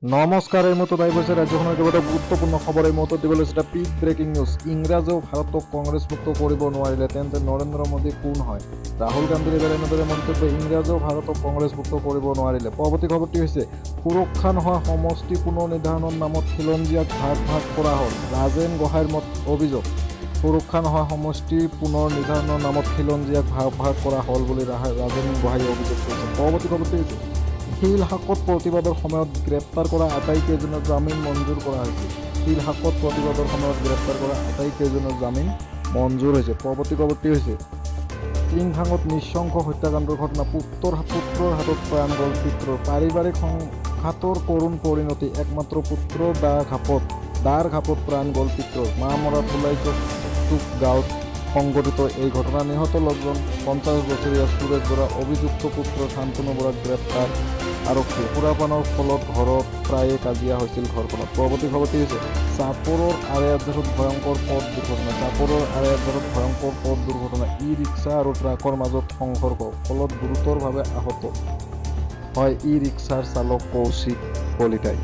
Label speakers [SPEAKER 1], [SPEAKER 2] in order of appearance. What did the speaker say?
[SPEAKER 1] নমস্কাৰ, এই মুহূৰ্তত আহি গৈছে ৰাজ্যখনৰ কেইবাটাও গুৰুত্বপূৰ্ণ খবৰ। এই মুহূৰ্তত দিবলৈ এটা পিক ব্ৰেকিং নিউজ। ইংৰাজেও ভাৰতক কংগ্ৰেছমুক্ত কৰিব নোৱাৰিলে তেন্তে নৰেন্দ্ৰ মোদী কোন হয়? ৰাহুল গান্ধীৰ এবাৰ এনেদৰে মন্তব্য, ইংৰাজেও ভাৰতক কংগ্ৰেছমুক্ত কৰিব নোৱাৰিলে। পৰৱৰ্তী খবৰটি হৈছে, সুৰক্ষা নহয় সমষ্টি পুনৰ নিৰ্ধাৰণৰ নামত খিলঞ্জীয়াক ভাগ ভাগ কৰা হ'ল। ৰাজেন গোহাঁইৰ মত অভিযোগ, সুৰক্ষা নহয় সমষ্টি পুনৰ নিৰ্ধাৰণৰ নামত খিলঞ্জীয়াক ভাগ ভাগ কৰা হ'ল বুলি ৰাজেন গোহাঁইয়ে অভিযোগ কৰিছে। পৰৱৰ্তী খবৰটি হৈছে, শিলহাকত প্ৰতিবাদৰ সময়ত গ্ৰেপ্তাৰ কৰা আটাইকেইজনৰ জামিন মঞ্জুৰ কৰা হৈছে। শিলহাকত প্ৰতিবাদৰ সময়ত গ্ৰেপ্তাৰ কৰা আটাইকেইজনৰ জামিন মঞ্জুৰ হৈছে। পৰৱৰ্তী খবৰটি হৈছে, টিংখাঙত নৃশংস হত্যাকাণ্ডৰ ঘটনা, পুত্ৰৰ হাতত প্ৰাণ গ'ল পিতৃৰ। পাৰিবাৰিক সংঘাতৰ কৰুণ পৰিণতি, একমাত্ৰ পুত্ৰ দাৰ ঘাপত প্ৰাণ গ'ল পিতৃৰ। মামৰা ফুলাইচুক গাঁৱত সংঘটিত এই ঘটনা। নিহত লোকজন 50 বছৰীয়া সুৰেশ বৰা। অভিযুক্ত পুত্ৰ শান্তনু বৰাক গ্ৰেপ্তাৰ আৰক্ষী। সুৰাপানৰ ফলত ঘৰত প্ৰায়ে কাজিয়া হৈছিল ঘৰখনত। পৰৱৰ্তী খবৰটি হৈছে, চাপৰৰ আৰেয়াৰঝাৰত ভয়ংকৰ পথ দুৰ্ঘটনা। ই ৰিক্সা আৰু ট্ৰাকৰ মাজত সংঘৰ্ষ, ফলত গুৰুতৰভাৱে আহত হয় ই ৰিক্সাৰ চালক কৌশিক কলিতাই।